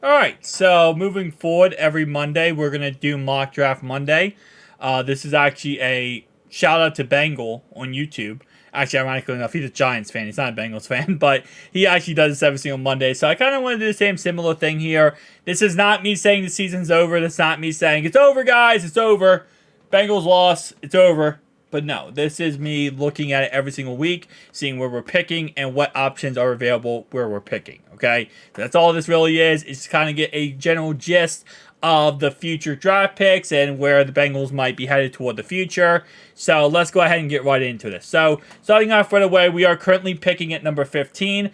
Alright, so moving forward, every Monday, we're going to do Mock Draft Monday. This is actually a shout out to Bengal on YouTube. Actually, ironically enough, he's a Giants fan. He's not a Bengals fan, but he actually does this every single Monday. So I kind of want to do the same similar thing here. This is not me saying the season's over. This is not me saying, it's over, guys, it's over. Bengals lost, it's over. But no, this is me looking at it every single week, seeing where we're picking and what options are available where we're picking, okay? So that's all this really is. It's just kind of get a general gist of the future draft picks and where the Bengals might be headed toward the future. So let's go ahead and get right into this. So starting off right away, we are currently picking at number 15.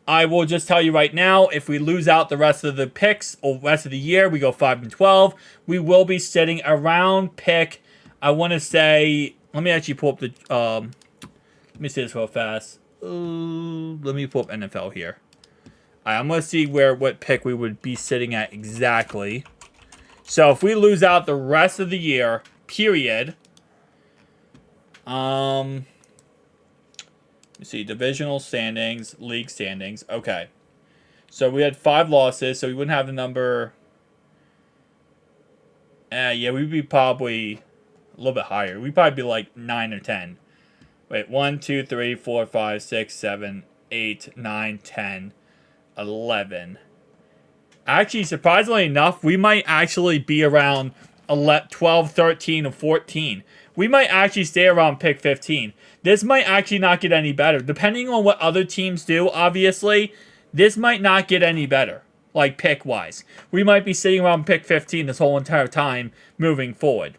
I will just tell you right now, if we lose out the rest of the picks or rest of the year, we go 5-12, we will be sitting around pick, I want to say, let me actually pull up the, let me say this real fast. Let me pull up NFL here. I'm going to see what pick we would be sitting at exactly. So if we lose out the rest of the year, period. Let's see, divisional standings, league standings. Okay. So we had 5 losses, so we wouldn't have the number. Yeah, we'd be probably a little bit higher. We'd probably be like 9 or 10. Wait, 1, 2, 3, 4, 5, 6, 7, 8, 9, 10, 11. Actually, surprisingly enough, we might actually be around 12, 13, or 14. We might actually stay around pick 15. This might actually not get any better. Depending on what other teams do, obviously, this might not get any better, like pick-wise. We might be sitting around pick 15 this whole entire time moving forward.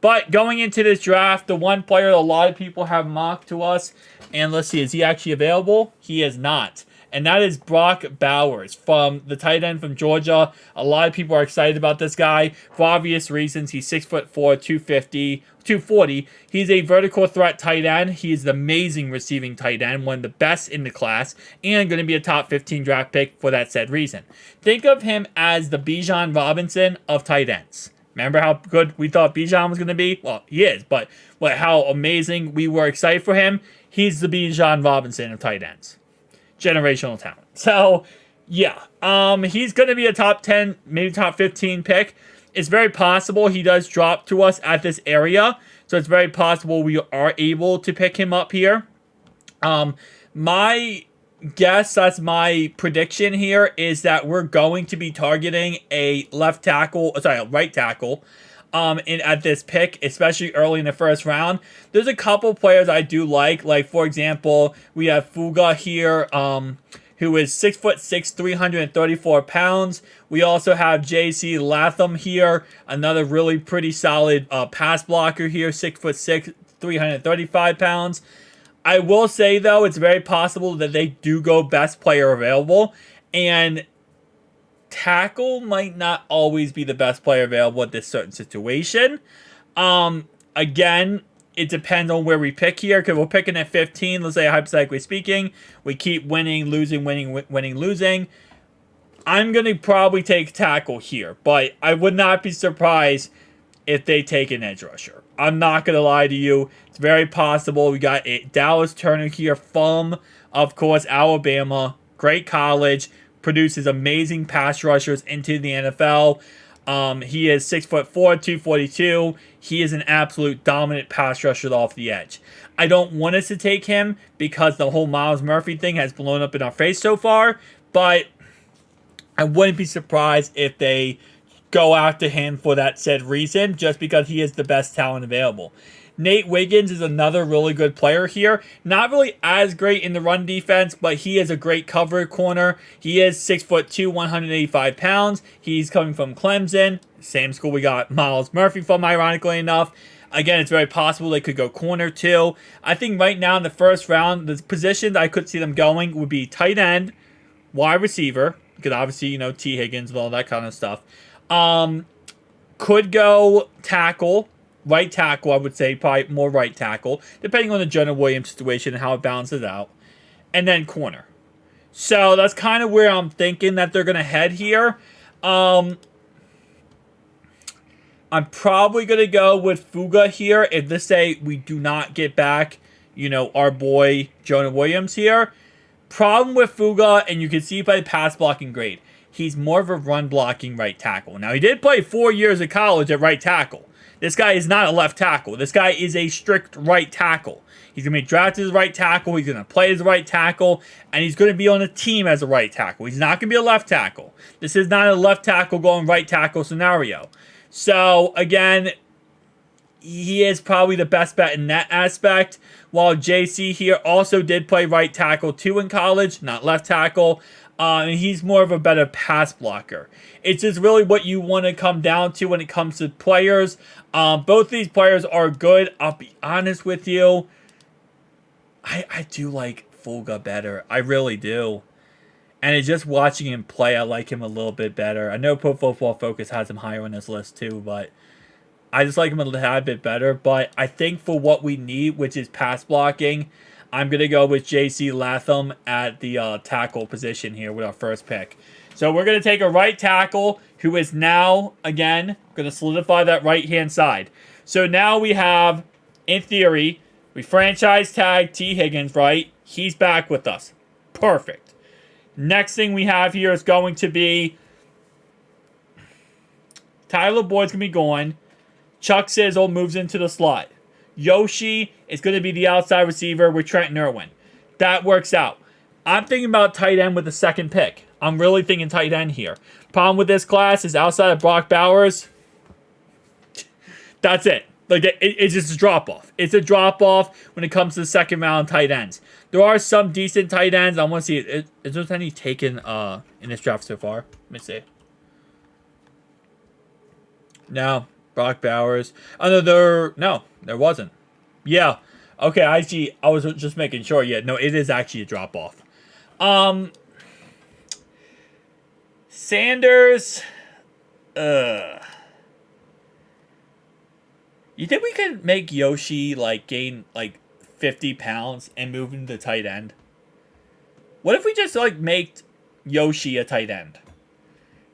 But going into this draft, the one player a lot of people have mocked to us, and let's see, is he actually available? He is not. And that is Brock Bowers from the tight end from Georgia. A lot of people are excited about this guy for obvious reasons. He's 6'4", 250, 240. He's a vertical threat tight end. He is an amazing receiving tight end, one of the best in the class, and going to be a top 15 draft pick for that said reason. Think of him as the Bijan Robinson of tight ends. Remember how good we thought Bijan was going to be? Well, he is, but how amazing we were excited for him. He's the Bijan Robinson of tight ends. Generational talent. So, yeah. He's going to be a top 10, maybe top 15 pick. It's very possible he does drop to us at this area. So, it's very possible we are able to pick him up here. My guess, that's my prediction here, is that we're going to be targeting a right tackle, at this pick, especially early in the first round. There's a couple players I do like for example, we have Fuga here, who is 6'6", 334 pounds. We also have J.C. Latham here, another really pretty solid pass blocker here, 6'6", 335 pounds. I will say, though, it's very possible that they do go best player available, and tackle might not always be the best player available at this certain situation. Again, it depends on where we pick here, because we're picking at 15, let's say hypothetically speaking. We keep winning, losing, winning, losing. I'm going to probably take tackle here, but I would not be surprised if they take an edge rusher. I'm not going to lie to you. It's very possible. We got a Dallas Turner here from, of course, Alabama. Great college. Produces amazing pass rushers into the NFL. He is 6'4", 242. He is an absolute dominant pass rusher off the edge. I don't want us to take him because the whole Myles Murphy thing has blown up in our face so far, but I wouldn't be surprised if they go after him for that said reason, just because he is the best talent available. Nate Wiggins is another really good player here. Not really as great in the run defense, but he is a great cover corner. He is 6'2", 185 pounds. He's coming from Clemson, same school we got Myles Murphy from, ironically enough. Again, it's very possible they could go corner too. I think right now in the first round, the positions I could see them going would be tight end, wide receiver, because obviously, T. Higgins and all that kind of stuff. Could go tackle, right tackle, I would say, probably more right tackle, depending on the Jonah Williams situation and how it balances out. And then corner. So that's kind of where I'm thinking that they're going to head here. I'm probably going to go with Fuga here if, let's say, we do not get back, our boy Jonah Williams here. Problem with Fuga, and you can see by the pass blocking grade, he's more of a run-blocking right tackle. Now, he did play 4 years of college at right tackle. This guy is not a left tackle. This guy is a strict right tackle. He's going to be drafted as a right tackle. He's going to play as a right tackle. And he's going to be on a team as a right tackle. He's not going to be a left tackle. This is not a left tackle going right tackle scenario. So, again, he is probably the best bet in that aspect. While JC here also did play right tackle too in college, not left tackle. And he's more of a better pass blocker. It's just really what you want to come down to when it comes to players. Both these players are good. I'll be honest with you. I do like Fulga better. I really do. And it's just watching him play, I like him a little bit better. I know Pro Football Focus has him higher on this list too, but I just like him a tad bit better. But I think for what we need, which is pass blocking, I'm going to go with J.C. Latham at the tackle position here with our first pick. So we're going to take a right tackle who is now, again, going to solidify that right-hand side. So now we have, in theory, we franchise tag T. Higgins, right? He's back with us. Perfect. Next thing we have here is going to be Tyler Boyd's going to be gone. Chuck Sizzle moves into the slot. Yoshi is going to be the outside receiver with Trenton Irwin. That works out. I'm thinking about tight end with the second pick. I'm really thinking tight end here. Problem with this class is outside of Brock Bowers, that's it. Like it's just a drop-off. It's a drop-off when it comes to the second round tight ends. There are some decent tight ends. I want to see, is there any taken in this draft so far? Let me see. No. Brock Bowers. Oh, no, there wasn't. Yeah. Okay, I was just making sure. Yeah, no, it is actually a drop-off. Sanders. You think we could make Yoshi, gain, 50 pounds and move him to tight end? What if we just, make Yoshi a tight end?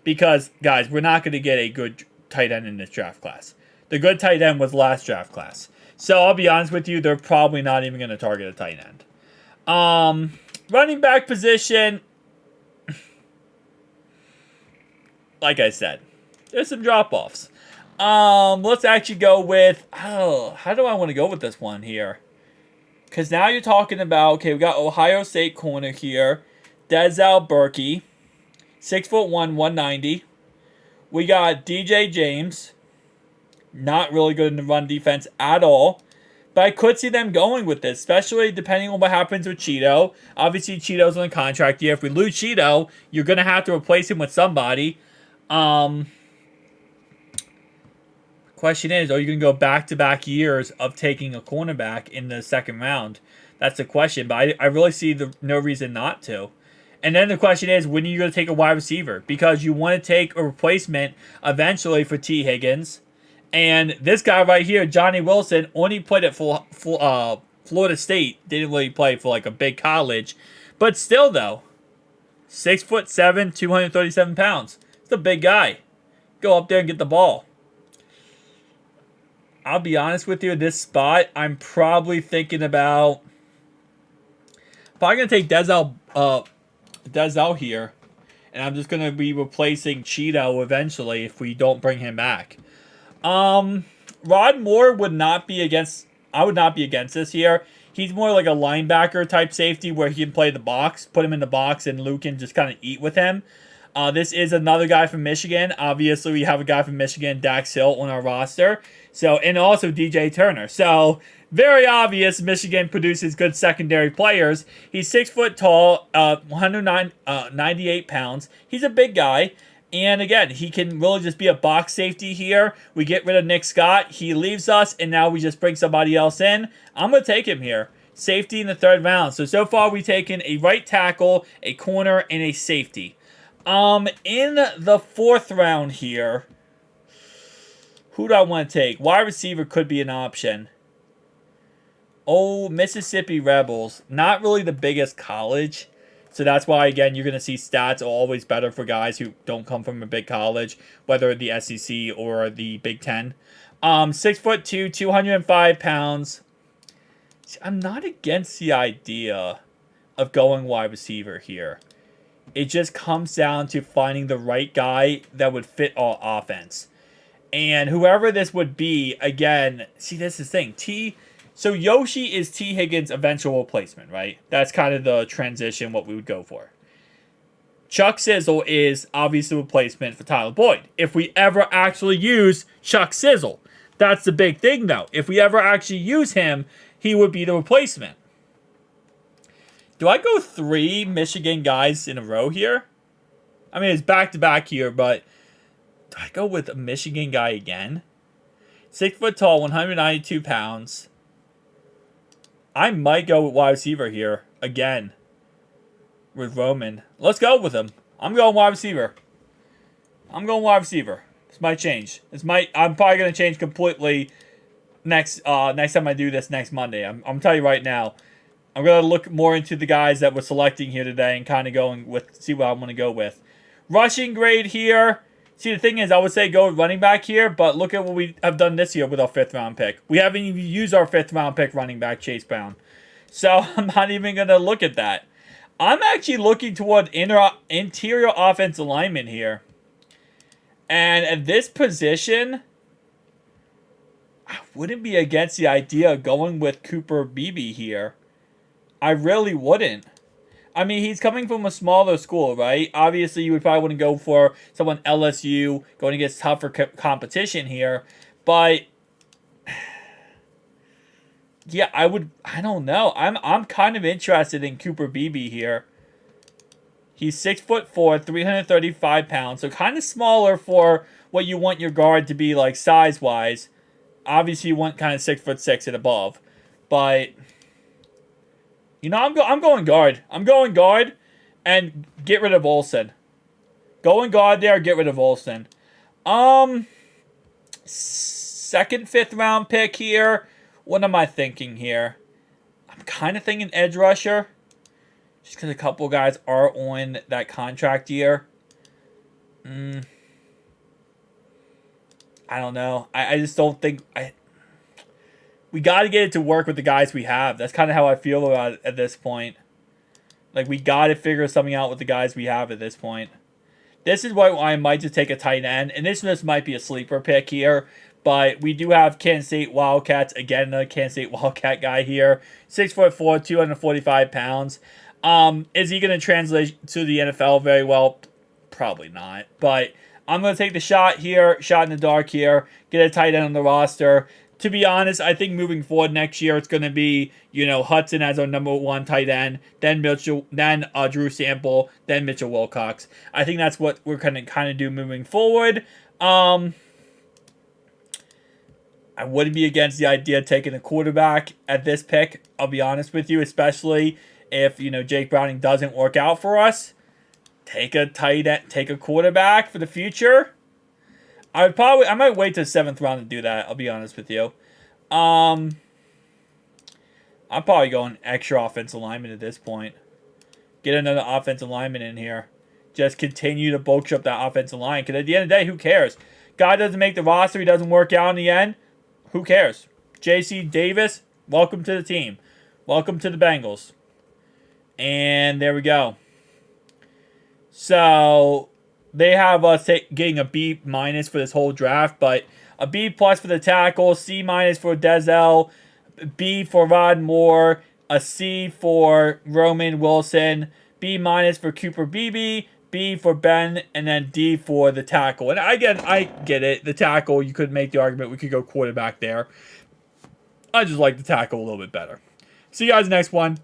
Because, guys, we're not going to get a good tight end in this draft class. The good tight end was last draft class. So I'll be honest with you, they're probably not even going to target a tight end. Running back position, like I said, there's some drop-offs. Let's actually go with, how do I want to go with this one here? Because now you're talking about, okay, we got Ohio State corner here, Denzel Burkey, 6'1", 190. We got DJ James, not really good in the run defense at all. But I could see them going with this, especially depending on what happens with Cheeto. Obviously, Cheeto's on a contract year. If we lose Cheeto, you're going to have to replace him with somebody. Question is, are you going to go back-to-back years of taking a cornerback in the second round? That's the question, but I really see no reason not to. And then the question is, when are you going to take a wide receiver? Because you want to take a replacement eventually for T. Higgins. And this guy right here, Johnny Wilson, only played at Florida State. Didn't really play for a big college. But still, though, 6'7", 237 pounds. It's a big guy. Go up there and get the ball. I'll be honest with you, this spot, I'm probably thinking about... Probably going to take Denzel here, and I'm just going to be replacing Cheeto eventually if we don't bring him back. Rod Moore would not be against... I would not be against this here. He's more like a linebacker type safety where he can play the box, put him in the box, and Luke can just kind of eat with him. This is another guy from Michigan. Obviously, we have a guy from Michigan, Dax Hill, on our roster. So, and also DJ Turner. So, very obvious Michigan produces good secondary players. He's 6 foot tall, 198 pounds. He's a big guy. And again, he can really just be a box safety here. We get rid of Nick Scott. He leaves us, and now we just bring somebody else in. I'm going to take him here. Safety in the third round. So far we've taken a right tackle, a corner, and a safety. In the fourth round here, who do I want to take? Wide receiver could be an option. Oh, Mississippi Rebels. Not really the biggest college. So that's why, again, you're going to see stats are always better for guys who don't come from a big college, whether the SEC or the Big Ten. 6'2", 205 pounds. I'm not against the idea of going wide receiver here. It just comes down to finding the right guy that would fit our offense. And whoever this would be, again, see, this is the thing. So Yoshi is T. Higgins' eventual replacement, right? That's kind of the transition, what we would go for. Chuck Sizzle is obviously the replacement for Tyler Boyd. If we ever actually use Chuck Sizzle, that's the big thing, though. If we ever actually use him, he would be the replacement. Do I go 3 Michigan guys in a row here? I mean, it's back-to-back here, but do I go with a Michigan guy again? 6 foot tall, 192 pounds. I might go with wide receiver here again with Roman. Let's go with him. I'm going wide receiver. This might change. I'm probably going to change completely next time I do this next Monday. I'm telling you right now. I'm going to look more into the guys that we're selecting here today and kind of see what I want to go with. Rushing grade here. See, the thing is, I would say go with running back here, but look at what we have done this year with our 5th round pick. We haven't even used our 5th round pick running back, Chase Brown. So I'm not even going to look at that. I'm actually looking toward interior offensive lineman here. And at this position, I wouldn't be against the idea of going with Cooper Beebe here. I really wouldn't. I mean, he's coming from a smaller school, right? Obviously, you would probably want to go for someone LSU going against tougher competition here. But yeah, I don't know. I'm kind of interested in Cooper Beebe here. He's 6'4", 335 pounds, so kind of smaller for what you want your guard to be like size-wise. Obviously, you want kind of 6'6" and above, but you know, I'm going guard. I'm going guard, and get rid of Olsen. Going guard there, get rid of Olsen. 2nd, 5th round pick here. What am I thinking here? I'm kind of thinking edge rusher. Just because a couple guys are on that contract year. I don't know. I just don't think... We got to get it to work with the guys we have. That's kind of how I feel about it at this point. Like, we got to figure something out with the guys we have at this point. This is why I might just take a tight end. And this might be a sleeper pick here. But we do have Kansas State Wildcats. Again, the Kansas State Wildcat guy here. 6'4", 245 pounds. Is he going to translate to the NFL very well? Probably not. But I'm going to take the shot here. Shot in the dark here. Get a tight end on the roster. To be honest, I think moving forward next year, it's going to be, Hudson as our number 1 tight end, then Drew Sample, then Mitchell Wilcox. I think that's what we're going to kind of do moving forward. I wouldn't be against the idea of taking a quarterback at this pick, I'll be honest with you, especially if, Jake Browning doesn't work out for us. Take a tight end, take a quarterback for the future. I might wait till 7th round to do that, I'll be honest with you. I'm probably going extra offensive lineman at this point. Get another offensive lineman in here. Just continue to bulk up that offensive line. Because at the end of the day, who cares? Guy doesn't make the roster, he doesn't work out in the end. Who cares? J.C. Davis, welcome to the team. Welcome to the Bengals. And there we go. So they have us getting a B- for this whole draft, but a B+ for the tackle, C- for Dezell, B for Rod Moore, a C for Roman Wilson, B- for Cooper Beebe, B for Ben, and then D for the tackle. And again, I get it. The tackle, you could make the argument we could go quarterback there. I just like the tackle a little bit better. See you guys next one.